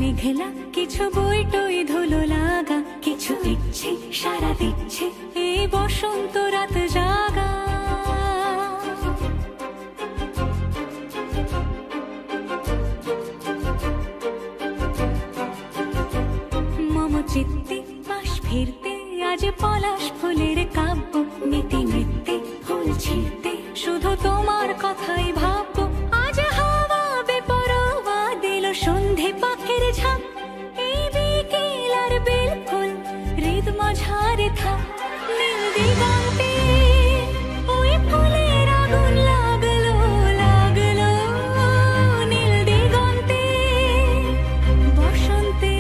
মেঘলা, কিছু বই টই ধুলো লাগা, কিছু ইচ্ছে সারা দিচ্ছে এই বসন্ত রাত জাগা। মম চিত্তে পাশ ফিরতে আজ পলাশ ফুলের কাব্য, নীতি নৃত্যে ফুল ছিঁড়তে শুধু তোমার কথাই ভাববো। আজ হাওয়া বেপরোয়া দিল সন্ধে পাখের ঝাঁক, এই বিকেল আর বিলকুল হৃদ মাঝারে থাক। নীল দিগন্তে ওই ফুলের আগুন লাগলো লাগলো, নীল দিগন্তে বসন্তে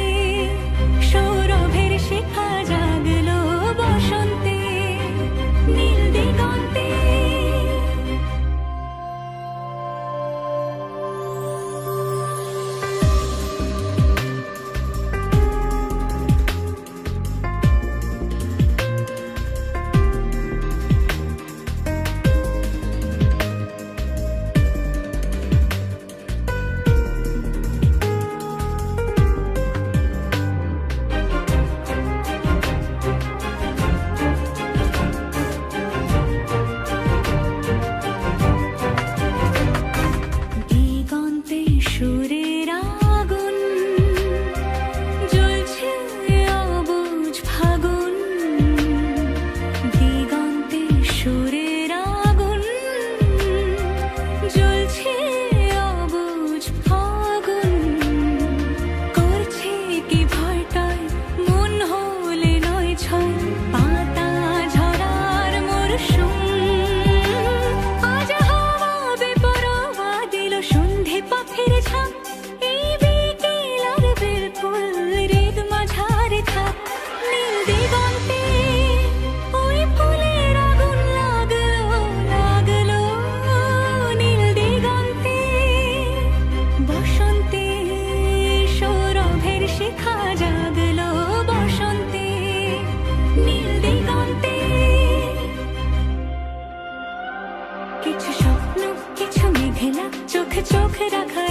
সৌরভের শিখা জাগলো, বসন্তে নীল দিগন্তে। দিগন্তে সুরের আগুন জ্বলছে অবুঝ ফাগুন, দিগন্তে সুরের আগুন জ্বলছে অবুঝ ফাগুন। করছে কি ভয়টায় মন হলে নয় ছয়, পাতা ঝরার মরশুম। আজ হাওয়া বেপরোয়া দিল সন্ধে পাখের ঝাঁক, এই বিকেল আর বিলকুল হৃদ মাঝারে থাক। নীল দিগন্তে ওই ফুলের আগুন লাগলো লাগলো, নীল দিগন্তে বসন্তে সৌরভের শিখা জাগলো, বসন্তে নীল দিগন্তে। কিছু স্বপ্ন কিছু মেঘলা, চোখে চোখ রাখা